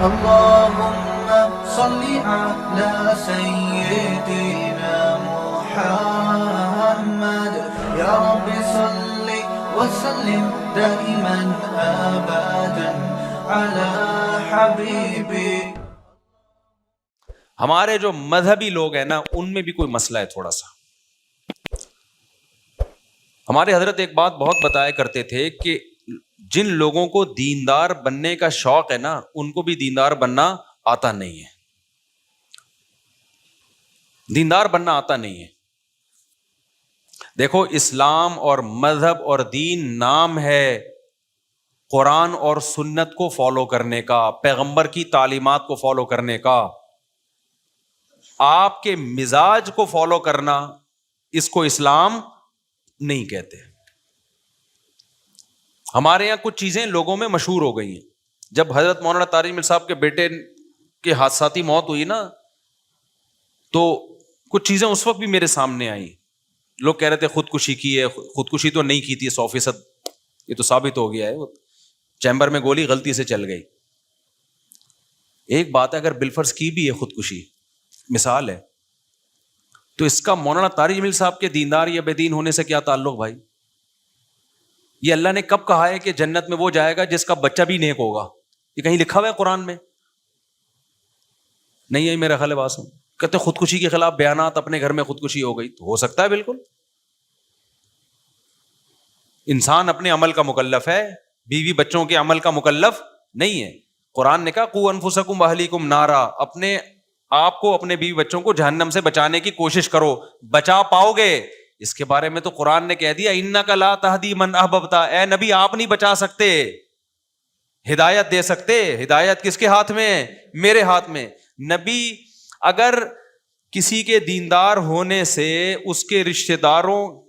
اللهم صل على سيدنا محمد يا رب صل وسلم دائما ابدا على حبيبي. ہمارے جو مذہبی لوگ ہیں نا ان میں بھی کوئی مسئلہ ہے تھوڑا سا. ہمارے حضرت ایک بات بہت بتایا کرتے تھے کہ جن لوگوں کو دیندار بننے کا شوق ہے نا ان کو بھی دیندار بننا آتا نہیں ہے. دیندار بننا آتا نہیں ہے. دیکھو اسلام اور مذہب اور دین نام ہے قرآن اور سنت کو فالو کرنے کا, پیغمبر کی تعلیمات کو فالو کرنے کا. آپ کے مزاج کو فالو کرنا اس کو اسلام نہیں کہتے. ہمارے یہاں کچھ چیزیں لوگوں میں مشہور ہو گئی ہیں. جب حضرت مولانا طارق مل صاحب کے بیٹے کے حادثاتی موت ہوئی نا تو کچھ چیزیں اس وقت بھی میرے سامنے آئی. لوگ کہہ رہے تھے خودکشی کی ہے, خودکشی تو نہیں کی تھی 100%, یہ تو ثابت ہو گیا ہے, وہ چیمبر میں گولی غلطی سے چل گئی. ایک بات ہے اگر بالفرض کی بھی ہے خودکشی, مثال ہے, تو اس کا مولانا طارق مل صاحب کے دیندار یا بے دین ہونے سے کیا تعلق بھائی؟ یہ اللہ نے کب کہا ہے کہ جنت میں وہ جائے گا جس کا بچہ بھی نیک ہوگا؟ یہ کہیں لکھا ہوا ہے قرآن میں؟ نہیں ہے میرا خیال ہے. بات کہتے ہیں خودکشی کے خلاف بیانات, اپنے گھر میں خودکشی ہو گئی, تو ہو سکتا ہے بالکل. انسان اپنے عمل کا مکلف ہے, بیوی بچوں کے عمل کا مکلف نہیں ہے. قرآن نے کہا قوا انفسکم واہلیکم نارا, اپنے آپ کو اپنے بیوی بچوں کو جہنم سے بچانے کی کوشش کرو, بچا پاؤ گے. اس کے بارے میں تو قرآن نے کہہ دیا انک لا تہدی من احببت, اے نبی آپ نہیں بچا سکتے, ہدایت دے سکتے. ہدایت کس کے ہاتھ میں؟ میرے ہاتھ میں. نبی اگر کسی کے دیندار ہونے سے اس کے رشتہ داروں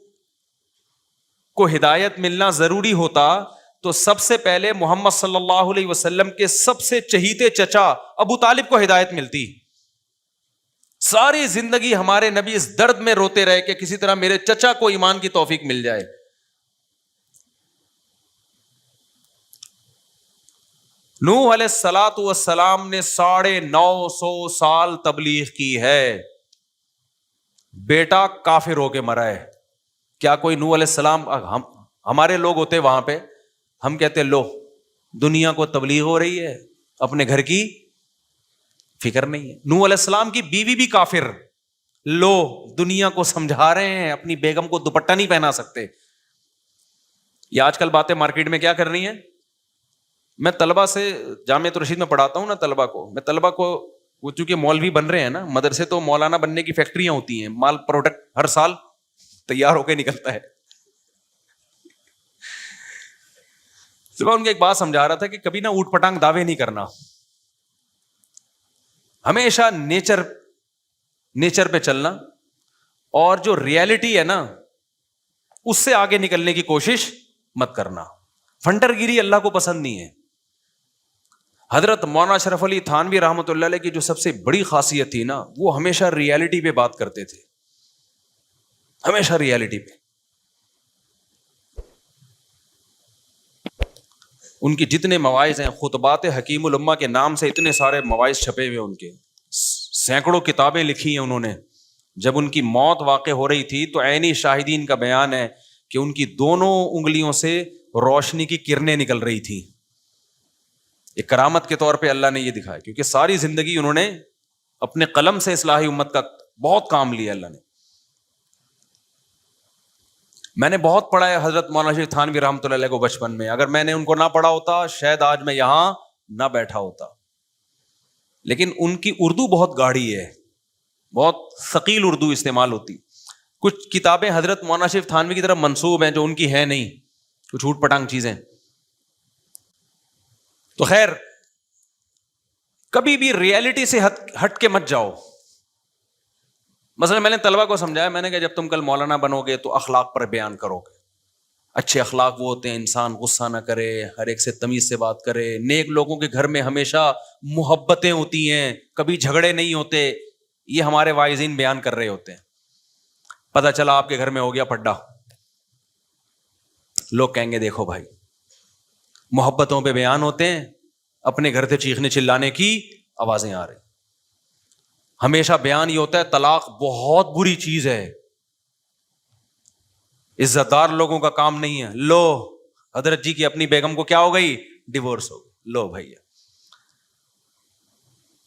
کو ہدایت ملنا ضروری ہوتا تو سب سے پہلے محمد صلی اللہ علیہ وسلم کے سب سے چہیتے چچا ابو طالب کو ہدایت ملتی. ساری زندگی ہمارے نبی اس درد میں روتے رہے کہ کسی طرح میرے چچا کو ایمان کی توفیق مل جائے. نوح علیہ الصلوۃ والسلام نے 950 سال تبلیغ کی ہے, بیٹا کافر ہو کے مرا ہے. کیا کوئی نوح علیہ السلام, ہمارے لوگ ہوتے وہاں پہ, ہم کہتے لو دنیا کو تبلیغ ہو رہی ہے, اپنے گھر کی فکر نہیں ہے. نوح علیہ السلام کی بیوی بھی کافر, لو دنیا کو سمجھا رہے ہیں, اپنی بیگم کو دوپٹہ نہیں پہنا سکتے. یہ آج کل باتیں مارکیٹ میں کیا کر رہی ہیں. میں طلبہ سے جامعۃ الرشید میں پڑھاتا ہوں نا, طلبہ کو وہ چونکہ مولوی بن رہے ہیں نا, مدرسے تو مولانا بننے کی فیکٹریاں ہوتی ہیں, مال پروڈکٹ ہر سال تیار ہو کے نکلتا ہے. صبح ان کو ایک بات سمجھا رہا تھا کہ کبھی نا اوٹ پٹانگ دعوے نہیں کرنا, ہمیشہ نیچر پہ چلنا, اور جو ریالٹی ہے نا اس سے آگے نکلنے کی کوشش مت کرنا. فنٹر گیری اللہ کو پسند نہیں ہے. حضرت مولانا اشرف علی تھانوی رحمۃ اللہ علیہ کی جو سب سے بڑی خاصیت تھی نا, وہ ہمیشہ ریالٹی پہ بات کرتے تھے, ہمیشہ ریالٹی پہ. ان کی جتنے مواعظ ہیں, خطبات حکیم الامہ کے نام سے اتنے سارے مواعظ چھپے ہوئے, ان کے سینکڑوں کتابیں لکھی ہیں انہوں نے. جب ان کی موت واقع ہو رہی تھی تو عینی شاہدین کا بیان ہے کہ ان کی دونوں انگلیوں سے روشنی کی کرنیں نکل رہی تھی. ایک کرامت کے طور پہ اللہ نے یہ دکھایا, کیونکہ ساری زندگی انہوں نے اپنے قلم سے اصلاح امت کا بہت کام لیا اللہ نے. میں نے بہت پڑھا ہے حضرت مولانا شریف تھانوی رحمۃ اللہ علیہ کو بچپن میں. اگر میں نے ان کو نہ پڑھا ہوتا شاید آج میں یہاں نہ بیٹھا ہوتا. لیکن ان کی اردو بہت گاڑی ہے, بہت ثقیل اردو استعمال ہوتی. کچھ کتابیں حضرت مولانا شریف تھانوی کی طرف منسوب ہیں جو ان کی ہیں نہیں, کچھ اوٹ پٹانگ چیزیں. تو خیر, کبھی بھی ریالٹی سے ہٹ کے مت جاؤ. مثلا میں نے طلبہ کو سمجھایا, میں نے کہا جب تم کل مولانا بنو گے تو اخلاق پر بیان کرو گے. اچھے اخلاق وہ ہوتے ہیں انسان غصہ نہ کرے, ہر ایک سے تمیز سے بات کرے, نیک لوگوں کے گھر میں ہمیشہ محبتیں ہوتی ہیں, کبھی جھگڑے نہیں ہوتے. یہ ہمارے واعظین بیان کر رہے ہوتے ہیں. پتہ چلا آپ کے گھر میں ہو گیا پڈا, لوگ کہیں گے دیکھو بھائی محبتوں پہ بیان ہوتے ہیں, اپنے گھر سے چیخنے چلانے کی آوازیں آ رہی. ہمیشہ بیان یہ ہوتا ہے طلاق بہت بری چیز ہے, عزت دار لوگوں کا کام نہیں ہے. لو حضرت جی کی اپنی بیگم کو کیا ہو گئی, ڈیورس ہو گئی. لو بھائی,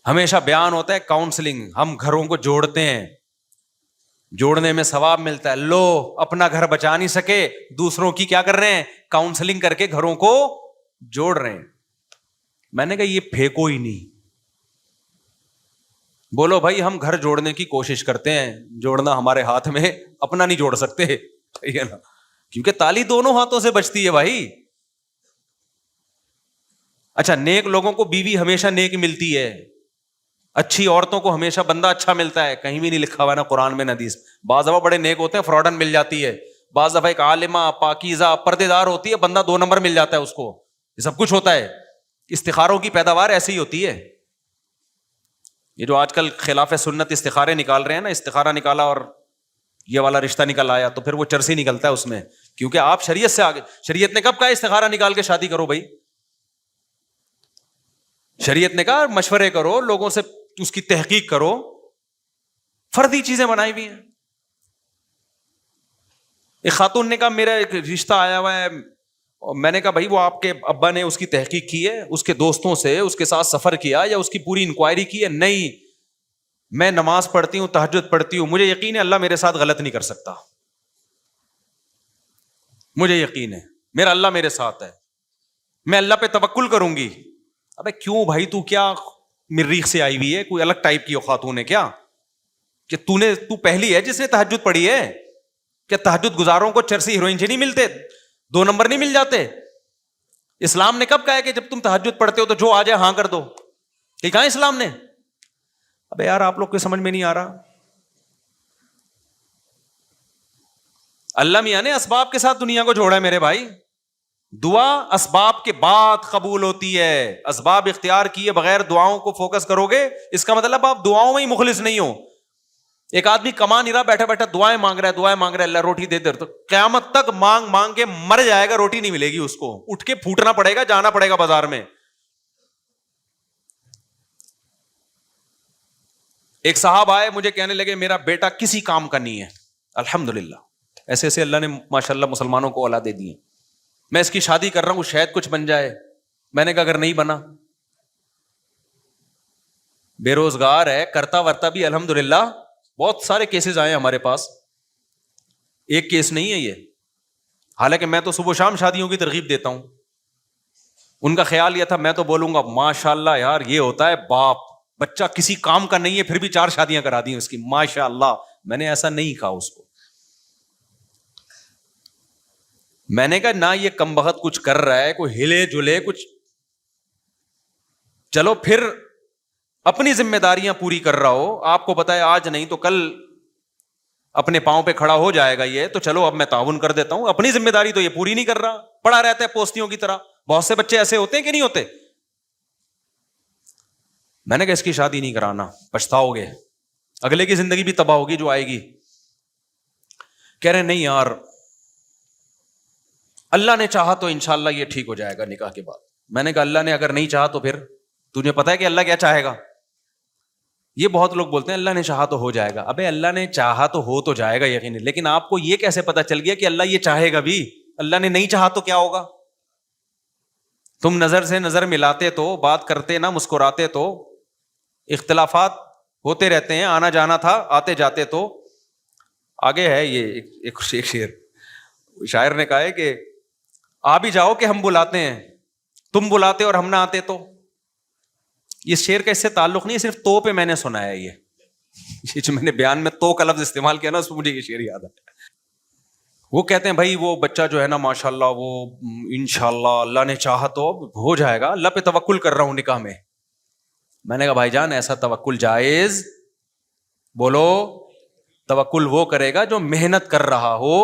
ہمیشہ بیان ہوتا ہے کاؤنسلنگ, ہم گھروں کو جوڑتے ہیں, جوڑنے میں ثواب ملتا ہے. لو اپنا گھر بچا نہیں سکے, دوسروں کی کیا کر رہے ہیں, کاؤنسلنگ کر کے گھروں کو جوڑ رہے ہیں. میں نے کہا یہ پھینکو ہی نہیں, بولو بھائی ہم گھر جوڑنے کی کوشش کرتے ہیں, جوڑنا ہمارے ہاتھ میں, اپنا نہیں جوڑ سکتے ہے نا, کیونکہ تالی دونوں ہاتھوں سے بجتی ہے بھائی. اچھا, نیک لوگوں کو بیوی ہمیشہ نیک ملتی ہے, اچھی عورتوں کو ہمیشہ بندہ اچھا ملتا ہے, کہیں بھی نہیں لکھا ہوا نا قرآن میں نہ حدیث. بعض دفعہ بڑے نیک ہوتے ہیں فراڈن مل جاتی ہے, بعض دفعہ ایک عالمہ پاکیزہ پردے دار ہوتی ہے, بندہ 2 نمبر مل جاتا ہے اس کو. یہ سب کچھ ہوتا ہے. استخاروں کی پیداوار ایسی ہی ہوتی ہے. یہ جو آج کل خلاف سنت استخارے نکال رہے ہیں نا, استخارہ نکالا اور یہ والا رشتہ نکل آیا, تو پھر وہ چرسی نکلتا ہے اس میں, کیونکہ آپ شریعت سے آگے. شریعت نے کب کہا استخارہ نکال کے شادی کرو بھائی؟ شریعت نے کہا مشورے کرو, لوگوں سے اس کی تحقیق کرو. فردی چیزیں بنائی ہوئی ہیں. ایک خاتون نے کہا میرا ایک رشتہ آیا ہوا ہے, اور میں نے کہا بھائی وہ آپ کے ابا نے اس کی تحقیق کی ہے, اس کے دوستوں سے اس کے ساتھ سفر کیا, یا اس کی پوری انکوائری کی ہے؟ نہیں, میں نماز پڑھتی ہوں, تہجد پڑھتی ہوں, مجھے یقین ہے اللہ میرے ساتھ غلط نہیں کر سکتا, مجھے یقین ہے میرا اللہ میرے ساتھ ہے, میں اللہ پہ توکل کروں گی. ابے کیوں بھائی, تو کیا مریخ سے آئی ہوئی ہے, کوئی الگ ٹائپ کی خاتون ہے کیا, کہ تو پہلی ہے جس نے تہجد پڑھی ہے؟ کہ تہجد گزاروں کو چرسی ہیروئن سے نہیں ملتے, 2 نمبر نہیں مل جاتے؟ اسلام نے کب کہا ہے کہ جب تم تہجد پڑھتے ہو تو جو آ جائے ہاں کر دو؟ یہ کہا اسلام نے؟ ابے یار آپ لوگ کو سمجھ میں نہیں آ رہا. اللہ میاں نے اسباب کے ساتھ دنیا کو جوڑا ہے میرے بھائی. دعا اسباب کے بعد قبول ہوتی ہے. اسباب اختیار کیے بغیر دعاؤں کو فوکس کرو گے, اس کا مطلب آپ دعاؤں میں ہی مخلص نہیں ہو. ایک آدمی کما نہیں رہا, بیٹھا بیٹھا دعائیں مانگ رہا ہے, اللہ روٹی دے دے, تو قیامت تک مانگ مانگ کے مر جائے گا, روٹی نہیں ملے گی اس کو, اٹھ کے پھوٹنا پڑے گا, جانا پڑے گا بازار میں. ایک صاحب آئے مجھے کہنے لگے میرا بیٹا کسی کام کا نہیں ہے. الحمدللہ ایسے ایسے اللہ نے ماشاءاللہ مسلمانوں کو اولادیں دی ہیں, میں اس کی شادی کر رہا ہوں شاید کچھ بن جائے. میں نے کہا اگر نہیں بنا, بے روزگار ہے, کرتا ورتا بھی الحمدللہ, بہت سارے کیسز آئے ہمارے پاس, ایک کیس نہیں ہے یہ. حالانکہ میں تو صبح شام شادیوں کی ترغیب دیتا ہوں. ان کا خیال یہ تھا میں تو بولوں گا ماشاءاللہ یار یہ ہوتا ہے باپ, بچہ کسی کام کا نہیں ہے پھر بھی 4 شادیاں کرا دی اس کی, ماشاءاللہ. میں نے ایسا نہیں کہا اس کو. میں نے کہا نہ یہ کم بخت کچھ کر رہا ہے, کوئی ہلے جلے کچھ, چلو پھر اپنی ذمہ داریاں پوری کر رہا ہو. آپ کو پتا ہے آج نہیں تو کل اپنے پاؤں پہ کھڑا ہو جائے گا یہ, تو چلو اب میں تعاون کر دیتا ہوں. اپنی ذمہ داری تو یہ پوری نہیں کر رہا, پڑا رہتا ہے پوستیوں کی طرح. بہت سے بچے ایسے ہوتے ہیں کہ نہیں ہوتے. میں نے کہا اس کی شادی نہیں کرانا, پچھتاؤ گے, اگلے کی زندگی بھی تباہ ہوگی جو آئے گی. کہہ رہے نہیں یار اللہ نے چاہا تو انشاءاللہ یہ ٹھیک ہو جائے گا نکاح کے بعد. میں نے کہا اللہ نے اگر نہیں چاہا تو پھر تجھے پتا ہے کہ اللہ کیا چاہے گا. یہ بہت لوگ بولتے ہیں اللہ نے چاہا تو ہو جائے گا. ابے اللہ نے چاہا تو ہو تو جائے گا یقینی, لیکن آپ کو یہ کیسے پتا چل گیا کہ اللہ یہ چاہے گا بھی؟ اللہ نے نہیں چاہا تو کیا ہوگا؟ تم نظر سے نظر ملاتے تو, بات کرتے نہ مسکراتے تو, اختلافات ہوتے رہتے ہیں, آنا جانا تھا آتے جاتے تو. آگے ہے یہ ایک شعر, شاعر نے کہا ہے کہ آ بھی جاؤ کہ ہم بلاتے ہیں, تم بلاتے اور ہم نہ آتے تو. یہ شعر کا اس سے تعلق نہیں, صرف تو پہ میں نے سنا ہے. یہ جو میں نے بیان میں تو کا لفظ استعمال کیا نا, اس پہ مجھے یہ شعر یاد ہے. وہ کہتے ہیں بھائی وہ بچہ جو ہے نا ماشاءاللہ وہ انشاءاللہ اللہ نے چاہا تو ہو جائے گا, اللہ پہ توکل کر رہا ہوں نکاح میں. میں نے کہا بھائی جان ایسا توکل جائز, بولو توکل وہ کرے گا جو محنت کر رہا ہو,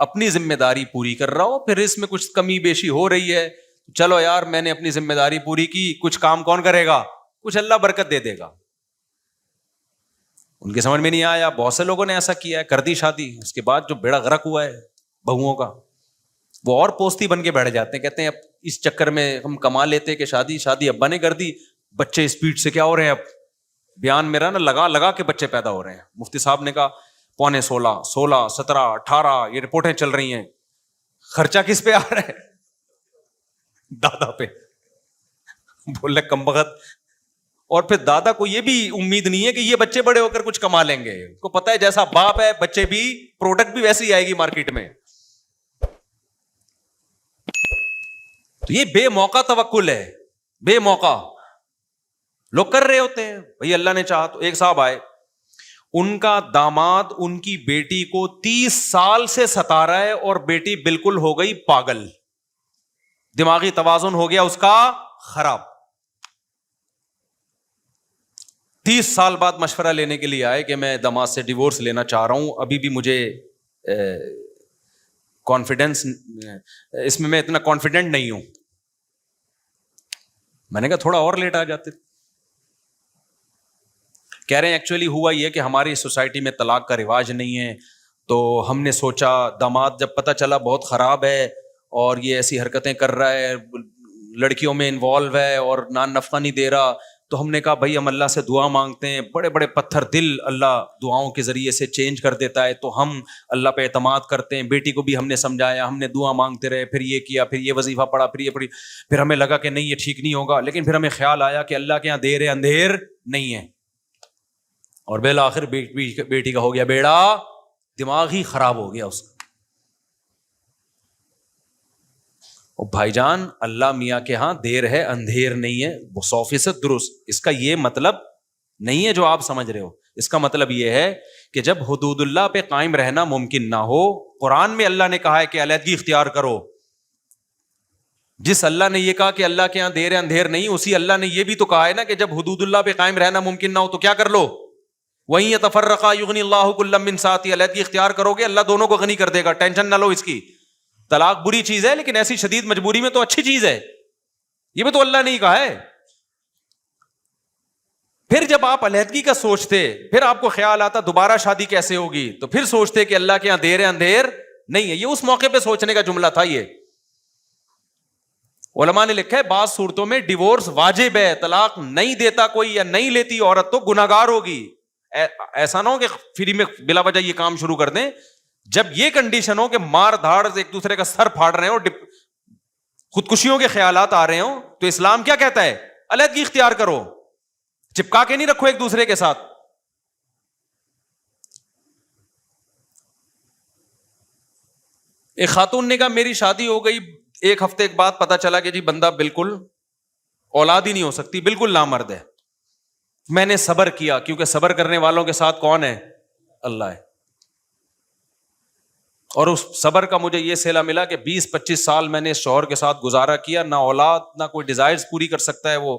اپنی ذمہ داری پوری کر رہا ہو. پھر اس میں کچھ کمی بیشی ہو رہی ہے, چلو یار میں نے اپنی ذمہ داری پوری کی, کچھ کام کون کرے گا, کچھ اللہ برکت دے دے گا. ان کے سمجھ میں نہیں آیا. بہت سے لوگوں نے ایسا کیا ہے, کر دی شادی, اس کے بعد جو بیڑا غرق ہوا ہے بہوؤں کا, وہ اور پوستی بن کے بیٹھ جاتے ہیں, کہتے ہیں اب اس چکر میں ہم کما لیتے کہ شادی ابا نے کر دی, بچے اسپیڈ سے کیا ہو رہے ہیں, اب بیان میرا نا لگا کے بچے پیدا ہو رہے ہیں. مفتی صاحب نے کہا 16.5, 16, 17, 18 یہ رپورٹیں چل رہی ہیں. خرچہ کس پہ آ رہا ہے؟ دادا پہ. بولے کم بخت. اور پھر دادا کو یہ بھی امید نہیں ہے کہ یہ بچے بڑے ہو کر کچھ کما لیں گے, کو پتا ہے جیسا باپ ہے بچے بھی, پروڈکٹ بھی ویسی آئے گی مارکیٹ میں. تو یہ بے موقع توکل ہے, بے موقع لوگ کر رہے ہوتے ہیں. بھئی اللہ نے چاہا تو. ایک صاحب آئے, ان کا داماد ان کی بیٹی کو 30 سال سے ستا رہا ہے اور بیٹی بالکل ہو گئی پاگل, دماغی توازن ہو گیا اس کا خراب. 30 سال بعد مشورہ لینے کے لیے آئے کہ میں داماد سے ڈیورس لینا چاہ رہا ہوں, ابھی بھی مجھے کانفیڈنس اس میں اتنا کانفیڈنٹ نہیں ہوں. میں نے کہا تھوڑا اور لیٹ آ جاتے. کہہ رہے ہیں ایکچولی ہوا یہ کہ ہماری سوسائٹی میں طلاق کا رواج نہیں ہے, تو ہم نے سوچا داماد جب پتہ چلا بہت خراب ہے اور یہ ایسی حرکتیں کر رہا ہے, لڑکیوں میں انوالو ہے اور نان نفقہ نہیں دے رہا, تو ہم نے کہا بھائی ہم اللہ سے دعا مانگتے ہیں, بڑے بڑے پتھر دل اللہ دعاؤں کے ذریعے سے چینج کر دیتا ہے, تو ہم اللہ پہ اعتماد کرتے ہیں. بیٹی کو بھی ہم نے سمجھایا, ہم نے دعا مانگتے رہے, پھر یہ کیا, پھر یہ وظیفہ پڑھا, پھر یہ پڑھی, پھر ہمیں لگا کہ نہیں یہ ٹھیک نہیں ہوگا, لیکن پھر ہمیں خیال آیا کہ اللہ کے یہاں دیر اندھیر نہیں ہے, اور بالآخر بیٹی کا ہو گیا بیڑا, دماغ ہی خراب ہو گیا اس کا. اور بھائی جان اللہ میاں کے ہاں دیر ہے اندھیر نہیں ہے, 100% درست. اس کا یہ مطلب نہیں ہے جو آپ سمجھ رہے ہو. اس کا مطلب یہ ہے کہ جب حدود اللہ پہ قائم رہنا ممکن نہ ہو, قرآن میں اللہ نے کہا ہے کہ علیحدگی اختیار کرو. جس اللہ نے یہ کہا کہ اللہ کے یہاں دیر اندھیر نہیں, اسی اللہ نے یہ بھی تو کہا ہے نا کہ جب حدود اللہ پہ قائم رہنا ممکن نہ ہو تو کیا کر لو, وہیں یتفرقا یغنی اللہ کلا من سعتہ. علیحدگی اختیار کرو گے اللہ دونوں کو غنی کر دے گا, ٹینشن نہ لو اس کی. طلاق بری چیز ہے لیکن ایسی شدید مجبوری میں تو اچھی چیز ہے, یہ بھی تو اللہ نے ہی کہا ہے. پھر جب آپ علیحدگی کا سوچتے, پھر آپ کو خیال آتا دوبارہ شادی کیسے ہوگی, تو پھر سوچتے کہ اللہ کے یہاں دیر اندھیر نہیں ہے. یہ اس موقع پہ سوچنے کا جملہ تھا. یہ علماء نے لکھا ہے بعض صورتوں میں ڈیورس واجب ہے, طلاق نہیں دیتا کوئی یا نہیں لیتی عورت تو گناہگار ہوگی. ایسا نہ ہو کہ فری میں بلا وجہ یہ کام شروع کر دیں. جب یہ کنڈیشن ہو کہ مار دھاڑ ایک دوسرے کا سر پھاڑ رہے ہو, خودکشیوں کے خیالات آ رہے ہوں, تو اسلام کیا کہتا ہے, علیحدگی اختیار کرو, چپکا کے نہیں رکھو ایک دوسرے کے ساتھ. ایک خاتون نے کہا میری شادی ہو گئی, 1 ہفتے کے بعد پتا چلا کہ جی بندہ بالکل اولاد ہی نہیں ہو سکتی, بالکل نامرد ہے. میں نے صبر کیا, کیونکہ صبر کرنے والوں کے ساتھ کون ہے, اللہ ہے. اور اس صبر کا مجھے یہ صلہ ملا کہ 20-25 سال میں نے اس شوہر کے ساتھ گزارا کیا, نہ اولاد نہ کوئی ڈیزائرز پوری کر سکتا ہے وہ,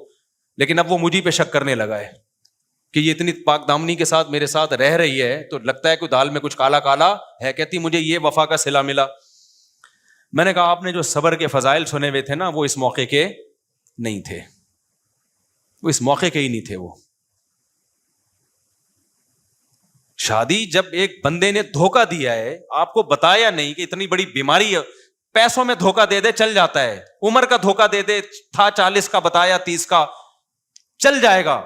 لیکن اب وہ مجھے پہ شک کرنے لگا ہے کہ یہ اتنی پاک دامنی کے ساتھ میرے ساتھ رہ رہی ہے تو لگتا ہے کہ دال میں کچھ کالا کالا ہے. کہتی مجھے یہ وفا کا صلہ ملا. میں نے کہا آپ نے جو صبر کے فضائل سنے ہوئے تھے نا وہ اس موقع کے نہیں تھے, وہ اس موقع کے ہی نہیں تھے. وہ شادی جب ایک بندے نے دھوکہ دیا ہے, آپ کو بتایا نہیں کہ اتنی بڑی بیماری ہے, پیسوں میں دھوکہ دے دے چل جاتا ہے, عمر کا دھوکہ دے دے, تھا 40 کا بتایا 30 کا, چل جائے گا.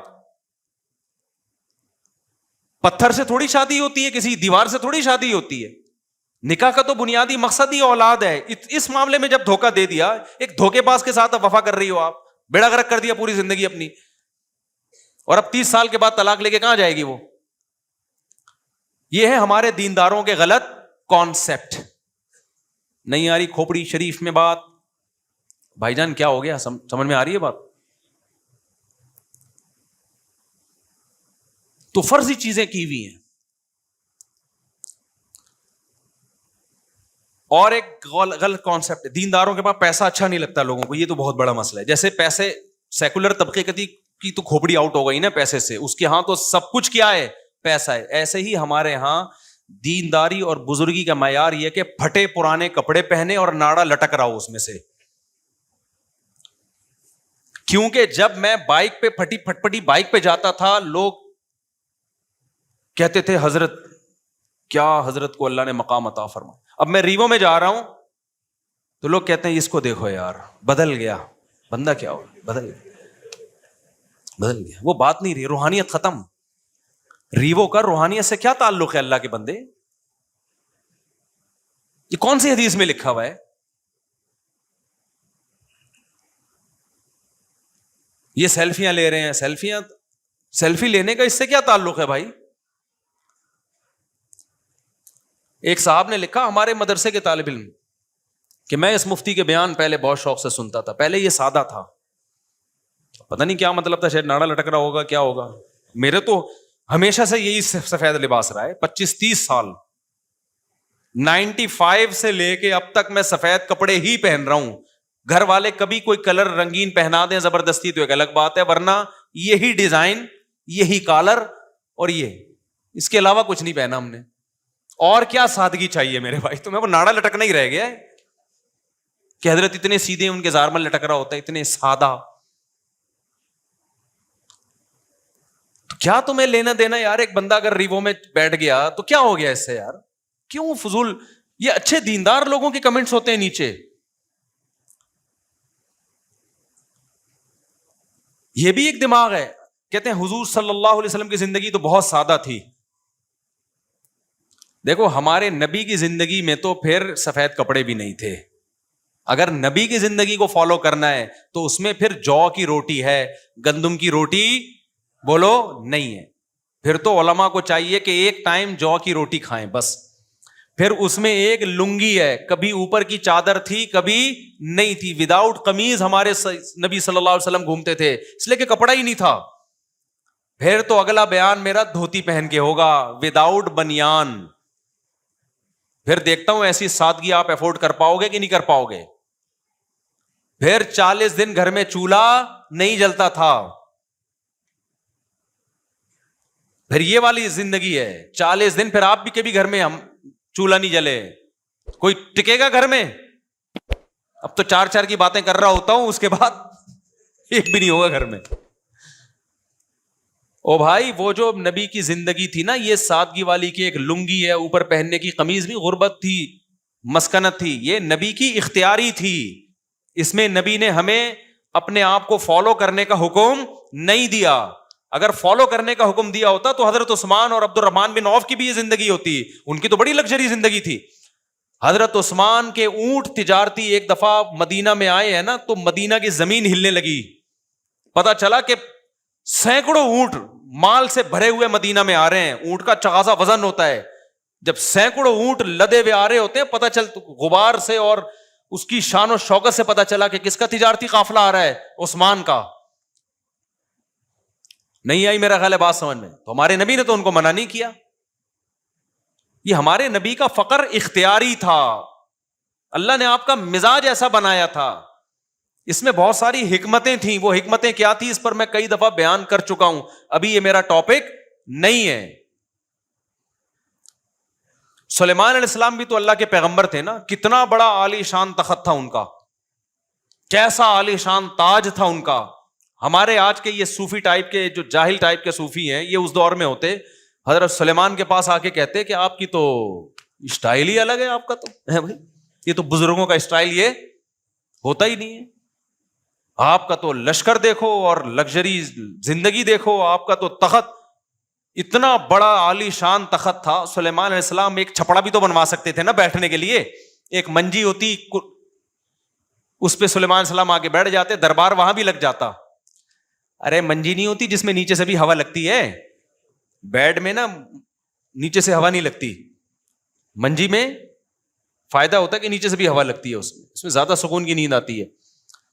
پتھر سے تھوڑی شادی ہوتی ہے, کسی دیوار سے تھوڑی شادی ہوتی ہے. نکاح کا تو بنیادی مقصد ہی اولاد ہے. اس معاملے میں جب دھوکہ دے دیا, ایک دھوکے باز کے ساتھ اب وفا کر رہی ہو, آپ بیڑا غرق کر دیا پوری زندگی اپنی, اور اب 30 سال کے بعد طلاق لے کے کہاں جائے گی وہ. یہ ہے ہمارے دینداروں کے غلط کانسیپٹ. نہیں آ رہی کھوپڑی شریف میں بات, بھائی جان کیا ہو گیا, سمجھ میں آ رہی ہے بات. تو فرضی چیزیں کی ہوئی ہیں. اور ایک غلط کانسیپٹ, دینداروں کے پاس پیسہ اچھا نہیں لگتا لوگوں کو, یہ تو بہت بڑا مسئلہ ہے. جیسے پیسے سیکولر طبقے کی تو کھوپڑی آؤٹ ہو گئی نا پیسے سے, اس کے ہاں تو سب کچھ کیا ہے, پیسہ ہے. ایسے ہی ہمارے ہاں دینداری اور بزرگی کا معیار یہ کہ پھٹے پرانے کپڑے پہنے اور ناڑا لٹک رہا ہو اس میں سے. کیونکہ جب میں بائک پہ پھٹپٹی بائک پہ جاتا تھا, لوگ کہتے تھے حضرت کیا, حضرت کو اللہ نے مقام عطا فرمایا. اب میں ریوو میں جا رہا ہوں, تو لوگ کہتے ہیں اس کو دیکھو یار بدل گیا, بندہ کیا ہو, بدل گیا. وہ بات نہیں رہی, روحانیت ختم. ریوو کا روحانیت سے کیا تعلق ہے اللہ کے بندے؟ یہ کون سی حدیث میں لکھا ہوا ہے؟ یہ سیلفیاں لے رہے ہیں, سیلفی لینے کا اس سے کیا تعلق ہے بھائی؟ ایک صاحب نے لکھا ہمارے مدرسے کے طالب علم کہ میں اس مفتی کے بیان پہلے بہت شوق سے سنتا تھا, پہلے یہ سادہ تھا, پتہ نہیں کیا مطلب تھا, شاید ناڑا لٹک رہا ہوگا, کیا ہوگا. میرے تو ہمیشہ سے یہی سفید لباس رہا ہے, 25-30 سال, 95 سے لے کے اب تک میں سفید کپڑے ہی پہن رہا ہوں. گھر والے کبھی کوئی کلر رنگین پہنا دیں زبردستی تو ایک الگ بات ہے, ورنہ یہی ڈیزائن, یہی کالر, اور یہ اس کے علاوہ کچھ نہیں پہنا ہم نے. اور کیا سادگی چاہیے میرے بھائی تمہیں؟ وہ ناڑا لٹکنا ہی رہ گیا ہے کہ حضرت اتنے سیدھے ان کے زارمل لٹک رہا ہوتا ہے, اتنے سادہ. تو کیا تمہیں لینا دینا یار؟ ایک بندہ اگر ریوو میں بیٹھ گیا تو کیا ہو گیا اس سے یار؟ کیوں فضول؟ یہ اچھے دیندار لوگوں کے کمنٹس ہوتے ہیں نیچے. یہ بھی ایک دماغ ہے. کہتے ہیں حضور صلی اللہ علیہ وسلم کی زندگی تو بہت سادہ تھی. دیکھو ہمارے نبی کی زندگی میں تو پھر سفید کپڑے بھی نہیں تھے. اگر نبی کی زندگی کو فالو کرنا ہے تو اس میں پھر جو کی روٹی ہے, گندم کی روٹی بولو نہیں ہے. پھر تو علماء کو چاہیے کہ ایک ٹائم جو کی روٹی کھائیں بس. پھر اس میں ایک لنگی ہے, کبھی اوپر کی چادر تھی کبھی نہیں تھی. وداؤٹ قمیض ہمارے نبی صلی اللہ علیہ وسلم گھومتے تھے, اس لیے کہ کپڑا ہی نہیں تھا. پھر تو اگلا بیان میرا دھوتی پہن کے ہوگا, وداؤٹ بنیان. پھر دیکھتا ہوں ایسی سادگی آپ افورڈ کر پاؤ گے کہ نہیں کر پاؤ گے. پھر 40 دن گھر میں چولہا نہیں جلتا تھا. پھر یہ والی زندگی ہے, 40 دن پھر آپ بھی کبھی گھر میں ہم چولہا نہیں جلے. کوئی ٹکے گا گھر میں؟ اب تو 4 کی باتیں کر رہا ہوتا ہوں, اس کے بعد ایک بھی نہیں ہوگا گھر میں. او بھائی وہ جو نبی کی زندگی تھی نا, یہ سادگی والی کی, ایک لنگی ہے, اوپر پہننے کی قمیض بھی, غربت تھی, مسکنت تھی, یہ نبی کی اختیاری تھی. اس میں نبی نے ہمیں اپنے آپ کو فالو کرنے کا حکم نہیں دیا. اگر فالو کرنے کا حکم دیا ہوتا تو حضرت عثمان اور عبد الرحمن بن عوف کی بھی یہ زندگی ہوتی. ان کی تو بڑی لگژری زندگی تھی. حضرت عثمان کے اونٹ تجارتی ایک دفعہ مدینہ میں آئے ہیں نا, تو مدینہ کی زمین ہلنے لگی. پتا چلا کہ سینکڑوں اونٹ مال سے بھرے ہوئے مدینہ میں آ رہے ہیں. اونٹ کا چغازا وزن ہوتا ہے. جب سینکڑوں اونٹ لدے ہوئے آ رہے ہوتے ہیں, پتا چلتا غبار سے اور اس کی شان و شوکت سے پتا چلا کہ کس کا تجارتی قافلہ آ رہا ہے, عثمان کا. نہیں آئی میرا خیال ہے بات سمجھ میں؟ تو ہمارے نبی نے تو ان کو منع نہیں کیا. یہ ہمارے نبی کا فقر اختیاری تھا. اللہ نے آپ کا مزاج ایسا بنایا تھا. اس میں بہت ساری حکمتیں تھیں. وہ حکمتیں کیا تھی اس پر میں کئی دفعہ بیان کر چکا ہوں, ابھی یہ میرا ٹاپک نہیں ہے. سلیمان علیہ السلام بھی تو اللہ کے پیغمبر تھے نا. کتنا بڑا عالی شان تخت تھا ان کا, کیسا عالی شان تاج تھا ان کا. ہمارے آج کے یہ صوفی ٹائپ کے, جو جاہل ٹائپ کے صوفی ہیں, یہ اس دور میں ہوتے, حضرت سلیمان کے پاس آ کے کہتے کہ آپ کی تو اسٹائل ہی الگ ہے, آپ کا تو بھائی یہ تو بزرگوں کا اسٹائل یہ ہوتا ہی نہیں ہے. آپ کا تو لشکر دیکھو اور لگژری زندگی دیکھو, آپ کا تو تخت اتنا بڑا عالی شان تخت تھا. سلیمان علیہ السلام ایک چھپڑا بھی تو بنوا سکتے تھے نا بیٹھنے کے لیے. ایک منجی ہوتی, اس پہ سلیمان علیہ السلام آگے بیٹھ جاتے, دربار وہاں بھی لگ جاتا. ارے منجی نہیں ہوتی جس میں نیچے سے بھی ہوا لگتی ہے, بیڈ میں نا نیچے سے ہوا نہیں لگتی. منجی میں فائدہ ہوتا ہے کہ نیچے سے بھی ہوا لگتی ہے, اس میں زیادہ سکون کی نیند آتی ہے.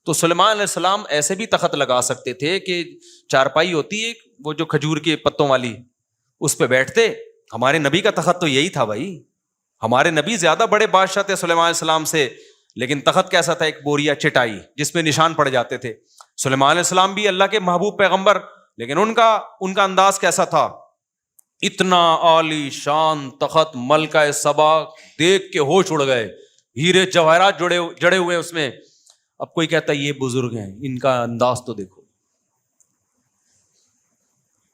تو سلیمان علیہ السلام ایسے بھی تخت لگا سکتے تھے کہ چارپائی ہوتی ہے وہ جو کھجور کے پتوں والی, اس پہ بیٹھتے. ہمارے نبی کا تخت تو یہی تھا بھائی. ہمارے نبی زیادہ بڑے بادشاہ تھے سلیمان علیہ السلام سے, لیکن تخت کیسا تھا؟ ایک بوریا چٹائی جس میں نشان پڑ جاتے تھے. سلیمان علیہ السلام بھی اللہ کے محبوب پیغمبر, لیکن ان کا انداز کیسا تھا؟ اتنا عالی شان تخت, ملکہ سبا دیکھ کے ہوش اڑ گئے, ہیرے جواہرات جڑے ہوئے اس میں. اب کوئی کہتا ہے یہ بزرگ ہیں, ان کا انداز تو دیکھو.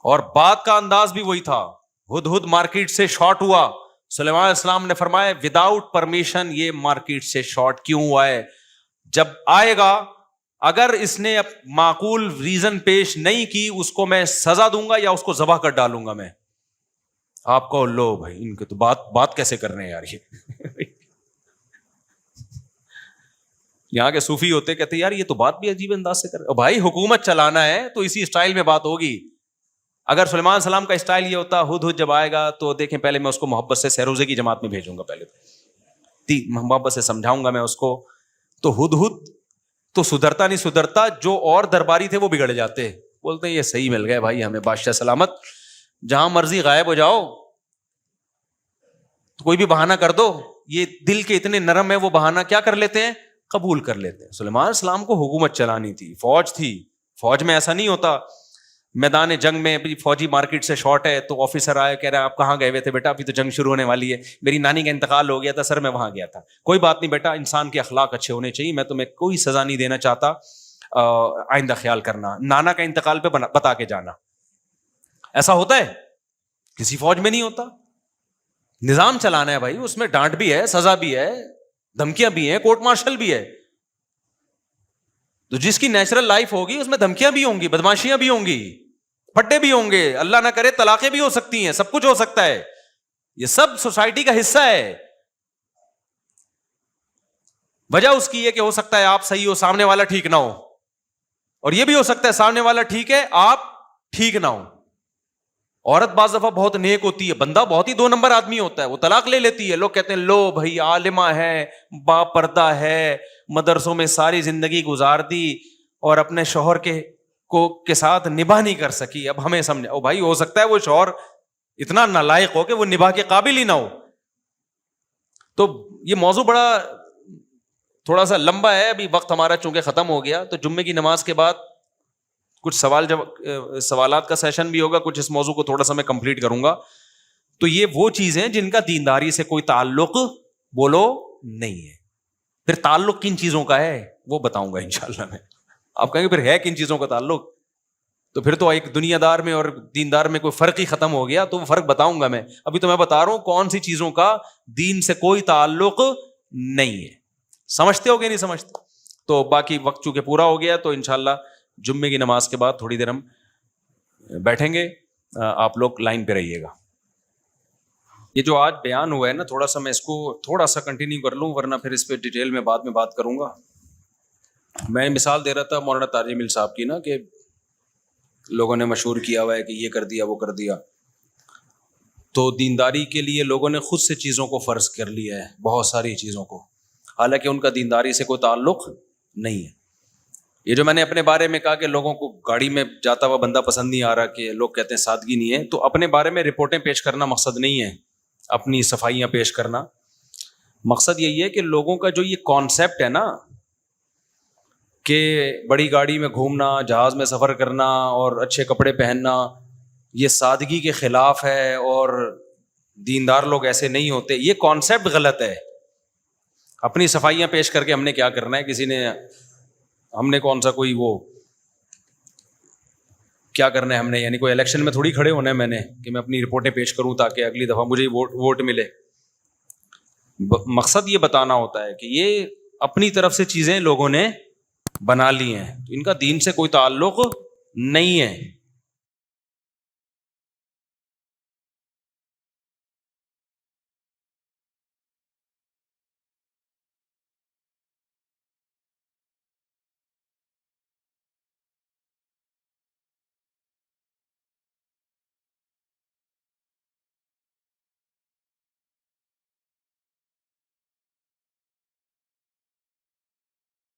اور بات کا انداز بھی وہی تھا. ہد مارکیٹ سے شارٹ ہوا, سلیمان علیہ السلام نے فرمایا وداؤٹ پرمیشن یہ مارکیٹ سے شارٹ کیوں ہوا ہے؟ جب آئے گا اگر اس نے معقول ریزن پیش نہیں کی اس کو میں سزا دوں گا یا اس کو ذبح کر ڈالوں گا میں. آپ کو لو بھائی ان کے تو بات کیسے کر رہے ہیں یار یہ یہاں کے صوفی ہوتے کہتے یار یہ تو بات بھی عجیب انداز سے کر رہے. بھائی حکومت چلانا ہے تو اسی اسٹائل میں بات ہوگی. اگر سلیمان علیہ السلام کا اسٹائل یہ ہوتا ہد جب آئے گا تو دیکھیں پہلے میں اس کو محبت سے سہروزے کی جماعت میں بھیجوں گا, پہلے محبت سے سمجھاؤں گا میں اس کو. تو ہد تو سدھرتا نہیں سدھرتا, جو اور درباری تھے وہ بگڑ جاتے, بولتے ہیں یہ صحیح مل گئے بھائی ہمیں بادشاہ سلامت, جہاں مرضی غائب ہو جاؤ تو کوئی بھی بہانہ کر دو. یہ دل کے اتنے نرم ہے وہ بہانہ کیا کر لیتے ہیں, قبول کر لیتے ہیں. سلیمان علیہ السلام کو حکومت چلانی تھی, فوج تھی, فوج میں ایسا نہیں ہوتا. میدان جنگ میں فوجی مارکیٹ سے شارٹ ہے تو آفیسر آئے کہہ رہا ہے آپ کہاں گئے ہوئے تھے بیٹا, ابھی تو جنگ شروع ہونے والی ہے, میری نانی کا انتقال ہو گیا تھا سر میں وہاں گیا تھا. کوئی بات نہیں بیٹا, انسان کے اخلاق اچھے ہونے چاہیے, میں تمہیں کوئی سزا نہیں دینا چاہتا, آئندہ خیال کرنا. نانا کا انتقال پہ بتا کے جانا. ایسا ہوتا ہے کسی فوج میں نہیں ہوتا. نظام چلانا ہے بھائی, اس میں ڈانٹ بھی ہے, سزا بھی ہے, دھمکیاں بھی ہیں, کورٹ مارشل بھی ہے. تو جس کی نیچرل لائف ہوگی اس میں دھمکیاں بھی ہوں گی, بدماشیاں بھی ہوں گی, پھٹے بھی ہوں گے, اللہ نہ کرے طلاقیں بھی ہو سکتی ہیں, سب کچھ ہو سکتا ہے. یہ سب سوسائٹی کا حصہ ہے. وجہ اس کی ہے کہ ہو سکتا ہے آپ صحیح ہو, سامنے والا ٹھیک نہ ہو, اور یہ بھی ہو سکتا ہے سامنے والا ٹھیک ہے آپ ٹھیک نہ ہو. عورت بعض دفعہ بہت نیک ہوتی ہے, بندہ بہت ہی 2 نمبر آدمی ہوتا ہے, وہ طلاق لے لیتی ہے. لوگ کہتے ہیں لو بھائی عالمہ ہے, با پردہ ہے, مدرسوں میں ساری زندگی گزار دی اور اپنے شوہر کے ساتھ نباہ نہیں کر سکی, اب ہمیں سمجھا. او بھائی ہو سکتا ہے وہ شوہر اتنا نالائق ہو کہ وہ نباہ کے قابل ہی نہ ہو. تو یہ موضوع بڑا تھوڑا سا لمبا ہے, ابھی وقت ہمارا چونکہ ختم ہو گیا, تو جمعے کی نماز کے بعد کچھ سوالات کا سیشن بھی ہوگا, کچھ اس موضوع کو تھوڑا سا میں کمپلیٹ کروں گا. تو یہ وہ چیزیں جن کا دینداری سے کوئی تعلق بولو نہیں ہے. پھر تعلق کن چیزوں کا ہے وہ بتاؤں گا انشاءاللہ میں. آپ کہیں گے پھر ہے کن چیزوں کا تعلق, تو پھر تو ایک دنیا دار میں اور دیندار میں کوئی فرق ہی ختم ہو گیا. تو وہ فرق بتاؤں گا میں. ابھی تو میں بتا رہا ہوں کون سی چیزوں کا دین سے کوئی تعلق نہیں ہے. سمجھتے ہو گے نہیں سمجھتے؟ تو باقی وقت چونکہ پورا ہو گیا تو انشاءاللہ جمعے کی نماز کے بعد تھوڑی دیر ہم بیٹھیں گے, آپ لوگ لائن پہ رہیے گا. یہ جو آج بیان ہوا ہے نا, تھوڑا سا میں اس کو تھوڑا سا کنٹینیو کر لوں, ورنہ پھر اس پہ ڈیٹیل میں بعد میں بات کروں گا. میں مثال دے رہا تھا مولانا تاج مل صاحب کی نا, کہ لوگوں نے مشہور کیا ہوا ہے کہ یہ کر دیا وہ کر دیا. تو دینداری کے لیے لوگوں نے خود سے چیزوں کو فرض کر لیا ہے, بہت ساری چیزوں کو, حالانکہ ان کا دینداری سے کوئی تعلق نہیں ہے. یہ جو میں نے اپنے بارے میں کہا کہ لوگوں کو گاڑی میں جاتا ہوا بندہ پسند نہیں آ رہا, کہ لوگ کہتے ہیں سادگی نہیں ہے, تو اپنے بارے میں رپورٹیں پیش کرنا مقصد نہیں ہے, اپنی صفائیاں پیش کرنا. مقصد یہی ہے کہ لوگوں کا جو یہ کانسیپٹ ہے نا کہ بڑی گاڑی میں گھومنا, جہاز میں سفر کرنا اور اچھے کپڑے پہننا, یہ سادگی کے خلاف ہے اور دیندار لوگ ایسے نہیں ہوتے, یہ کانسیپٹ غلط ہے. اپنی صفائیاں پیش کر کے ہم نے کیا کرنا ہے, کسی نے ہم نے کون سا کوئی وہ کیا کرنا ہے ہم نے, یعنی کوئی الیکشن میں تھوڑی کھڑے ہونا ہے میں نے کہ میں اپنی رپورٹیں پیش کروں تاکہ اگلی دفعہ مجھے ووٹ ملے. مقصد یہ بتانا ہوتا ہے کہ یہ اپنی طرف سے چیزیں لوگوں نے بنا لی ہیں, ان کا دین سے کوئی تعلق نہیں ہے.